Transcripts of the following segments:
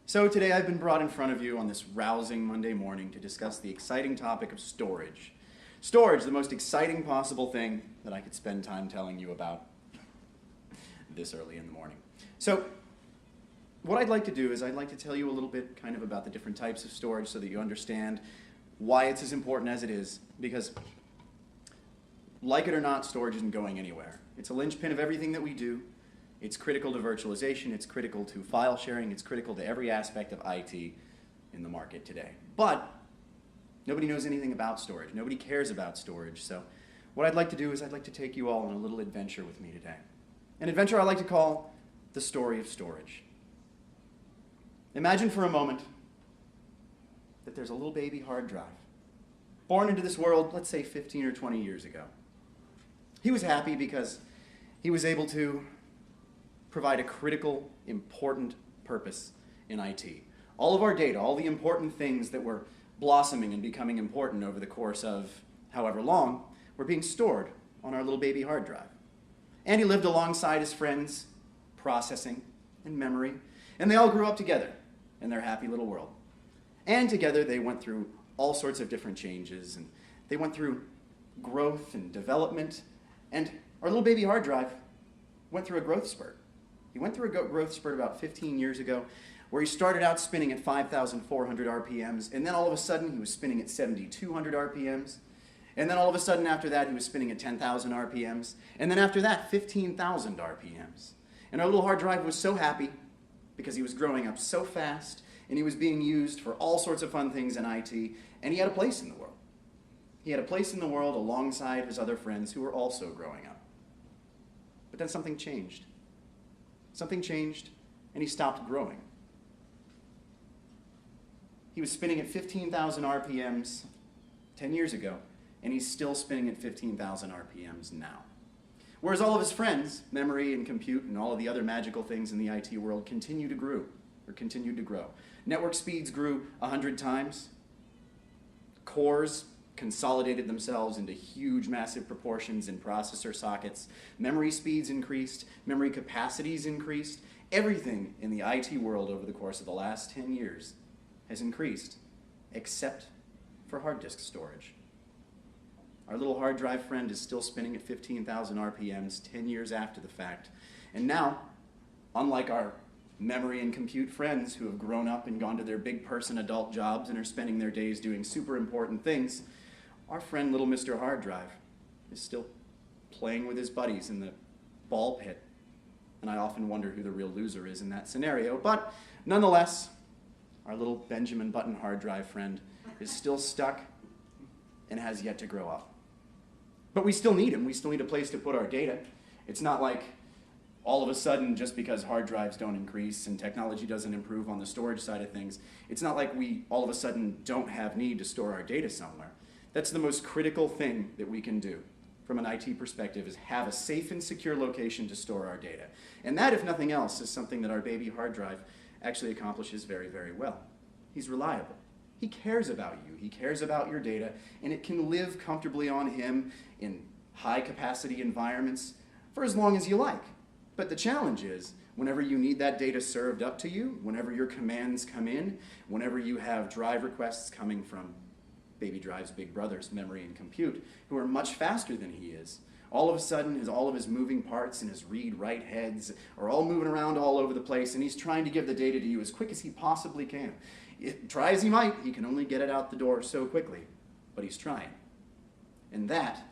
So today I've been brought in front of you on this rousing Monday morning to discuss the exciting topic of storage. Storage, the most exciting possible thing that I could spend time telling you about this early in the morning. So what I'd like to do is I'd like to tell you a little bit kind of about the different types of storage so that you understand why it's as important as it is, because like it or not, storage isn't going anywhere. It's a linchpin of everything that we do. It's critical to virtualization, it's critical to file sharing, it's critical to every aspect of IT in the market today. But nobody knows anything about storage. Nobody cares about storage. So what I'd like to do is I'd like to take you all on a little adventure with me today. An adventure I like to call the story of storage. Imagine for a moment that there's a little baby hard drive, born into this world, let's say 15 or 20 years ago. He was happy because he was able to provide a critical, important purpose in IT. All of our data, all the important things that were blossoming and becoming important over the course of however long, were being stored on our little baby hard drive. And he lived alongside his friends, processing and memory, and they all grew up together in their happy little world. And together they went through all sorts of different changes, and they went through growth and development, and our little baby hard drive went through a growth spurt. He went through a growth spurt about 15 years ago where he started out spinning at 5,400 RPMs, and then all of a sudden he was spinning at 7,200 RPMs, and then all of a sudden after that he was spinning at 10,000 RPMs, and then after that 15,000 RPMs. And our little hard drive was so happy because he was growing up so fast and he was being used for all sorts of fun things in IT, and he had a place in the world. He had a place in the world alongside his other friends who were also growing up. But then something changed. Something changed, and he stopped growing. He was spinning at 15,000 RPMs 10 years ago, and he's still spinning at 15,000 RPMs now. Whereas all of his friends, memory and compute and all of the other magical things in the IT world, continued to grow. Network speeds grew 100 times. Cores consolidated themselves into huge, massive proportions in processor sockets. Memory speeds increased. Memory capacities increased. Everything in the IT world over the course of the last 10 years has increased, except for hard disk storage. Our little hard drive friend is still spinning at 15,000 RPMs 10 years after the fact. And now, unlike our memory and compute friends who have grown up and gone to their big person adult jobs and are spending their days doing super important things, our friend little Mr. Hard Drive is still playing with his buddies in the ball pit. And I often wonder who the real loser is in that scenario. But nonetheless, our little Benjamin Button hard drive friend is still stuck and has yet to grow up. But we still need him. We still need a place to put our data. It's not like all of a sudden, just because hard drives don't increase and technology doesn't improve on the storage side of things, it's not like we all of a sudden don't have need to store our data somewhere. That's the most critical thing that we can do from an IT perspective, is have a safe and secure location to store our data. And that, if nothing else, is something that our baby hard drive actually accomplishes very, very well. He's reliable. He cares about you. He cares about your data, and it can live comfortably on him in high capacity environments for as long as you like. But the challenge is, whenever you need that data served up to you, whenever your commands come in, whenever you have drive requests coming from Baby Drive's big brothers, memory and compute, who are much faster than he is, all of a sudden all of his moving parts and his read-write heads are all moving around all over the place, and he's trying to give the data to you as quick as he possibly can. Try as he might, he can only get it out the door so quickly, but he's trying. And that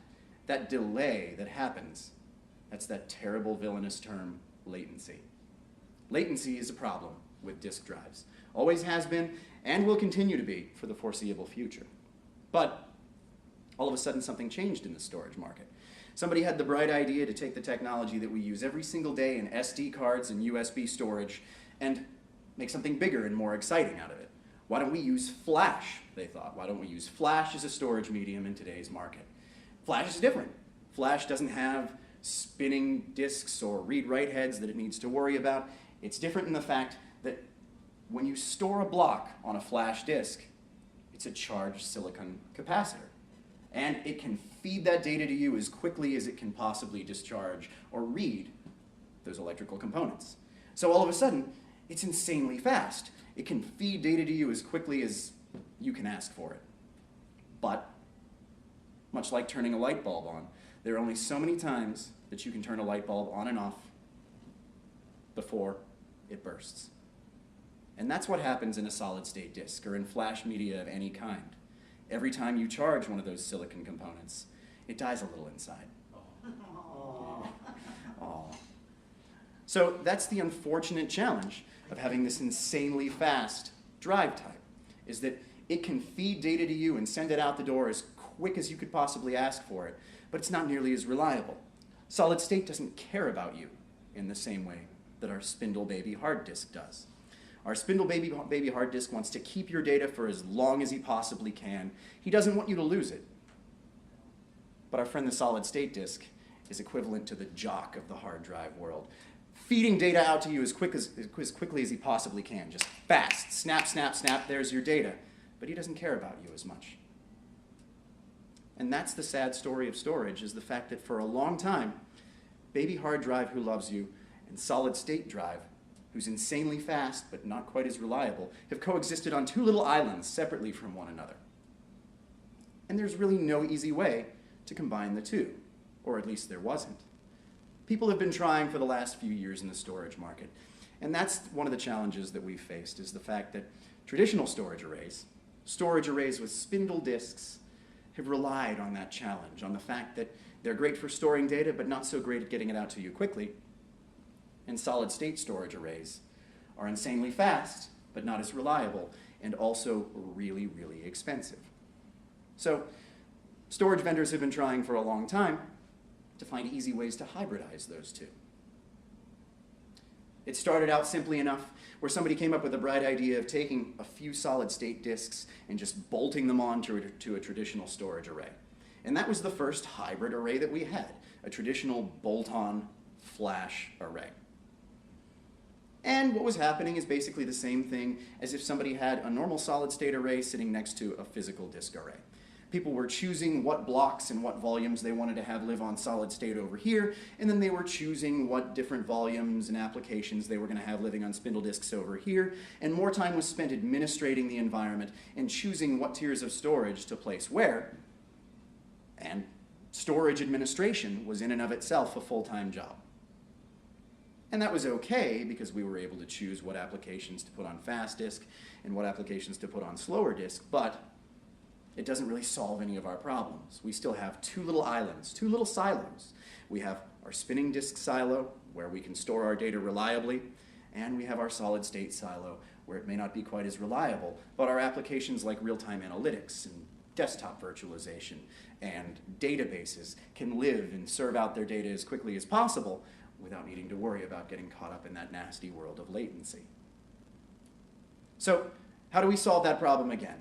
delay that happens, that's that terrible villainous term, latency. Latency is a problem with disk drives. Always has been, and will continue to be for the foreseeable future. But all of a sudden something changed in the storage market. Somebody had the bright idea to take the technology that we use every single day in SD cards and USB storage and make something bigger and more exciting out of it. Why don't we use flash, they thought. Why don't we use flash as a storage medium in today's market? Flash is different. Flash doesn't have spinning disks or read-write heads that it needs to worry about. It's different in the fact that when you store a block on a flash disk, it's a charged silicon capacitor. And it can feed that data to you as quickly as it can possibly discharge or read those electrical components. So all of a sudden, It's insanely fast. It can feed data to you as quickly as you can ask for it. But, much like turning a light bulb on, there are only so many times that you can turn a light bulb on and off before it bursts. And that's what happens in a solid-state disk or in flash media of any kind. Every time you charge one of those silicon components, it dies a little inside. Oh. Aww. So that's the unfortunate challenge of having this insanely fast drive type, is that it can feed data to you and send it out the door as quick as you could possibly ask for it, but it's not nearly as reliable. Solid state doesn't care about you in the same way that our spindle baby hard disk does. Our spindle baby hard disk wants to keep your data for as long as he possibly can. He doesn't want you to lose it. But our friend the solid state disk is equivalent to the jock of the hard drive world, feeding data out to you as quickly as he possibly can, just fast, snap, snap, snap, there's your data. But he doesn't care about you as much. And that's the sad story of storage, is the fact that for a long time, baby hard drive who loves you and solid state drive, who's insanely fast but not quite as reliable, have coexisted on two little islands separately from one another. And there's really no easy way to combine the two, or at least there wasn't. People have been trying for the last few years in the storage market, and that's one of the challenges that we've faced, is the fact that traditional storage arrays with spindle disks, have relied on that challenge, on the fact that they're great for storing data but not so great at getting it out to you quickly. And solid state storage arrays are insanely fast but not as reliable, and also really, really expensive. So storage vendors have been trying for a long time to find easy ways to hybridize those two. It started out simply enough where somebody came up with a bright idea of taking a few solid-state disks and just bolting them onto a traditional storage array. And that was the first hybrid array that we had, a traditional bolt-on flash array. And what was happening is basically the same thing as if somebody had a normal solid-state array sitting next to a physical disk array. People were choosing what blocks and what volumes they wanted to have live on solid state over here, and then they were choosing what different volumes and applications they were going to have living on spindle disks over here, and more time was spent administrating the environment and choosing what tiers of storage to place where, and storage administration was in and of itself a full-time job. And that was okay because we were able to choose what applications to put on fast disk and what applications to put on slower disk, but it doesn't really solve any of our problems. We still have two little islands, two little silos. We have our spinning disk silo, where we can store our data reliably, and we have our solid state silo, where it may not be quite as reliable, but our applications like real-time analytics and desktop virtualization and databases can live and serve out their data as quickly as possible without needing to worry about getting caught up in that nasty world of latency. So how do we solve that problem again?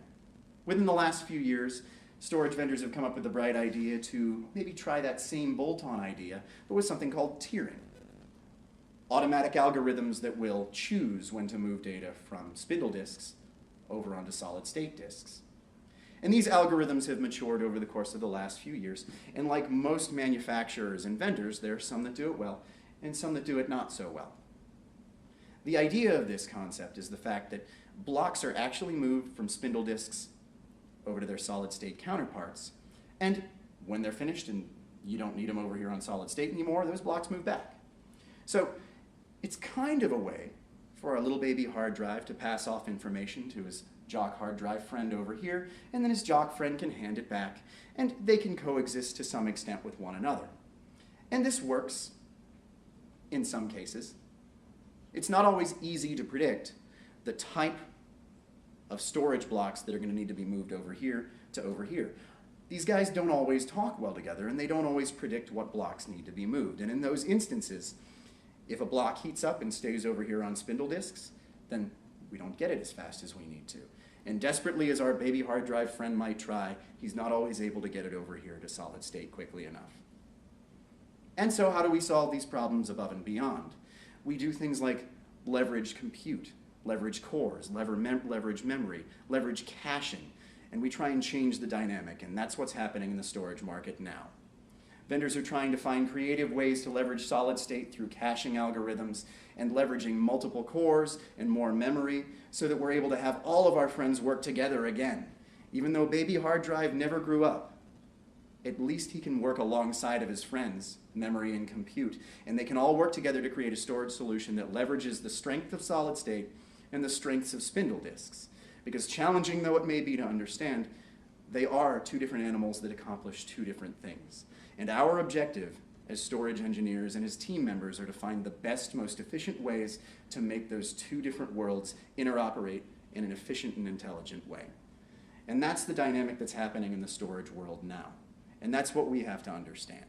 Within the last few years, storage vendors have come up with the bright idea to maybe try that same bolt-on idea, but with something called tiering. Automatic algorithms that will choose when to move data from spindle disks over onto solid-state disks. And these algorithms have matured over the course of the last few years, and like most manufacturers and vendors, there are some that do it well and some that do it not so well. The idea of this concept is the fact that blocks are actually moved from spindle disks over to their solid-state counterparts, and when they're finished and you don't need them over here on solid state anymore, those blocks move back. So it's kind of a way for our little baby hard drive to pass off information to his jock hard drive friend over here, and then his jock friend can hand it back, and they can coexist to some extent with one another. And this works in some cases. It's not always easy to predict the type of storage blocks that are going to need to be moved over here to over here. These guys don't always talk well together, and they don't always predict what blocks need to be moved. And in those instances, if a block heats up and stays over here on spindle disks, then we don't get it as fast as we need to. And desperately as our baby hard drive friend might try, he's not always able to get it over here to solid state quickly enough. And so how do we solve these problems above and beyond? We do things like leverage compute, leverage cores, leverage memory, leverage caching, and we try and change the dynamic, and that's what's happening in the storage market now. Vendors are trying to find creative ways to leverage solid state through caching algorithms and leveraging multiple cores and more memory so that we're able to have all of our friends work together again. Even though baby hard drive never grew up, at least he can work alongside of his friends, memory and compute, and they can all work together to create a storage solution that leverages the strength of solid state and the strengths of spindle disks. Because challenging though it may be to understand, they are two different animals that accomplish two different things. And our objective as storage engineers and as team members are to find the best, most efficient ways to make those two different worlds interoperate in an efficient and intelligent way. And that's the dynamic that's happening in the storage world now. And that's what we have to understand.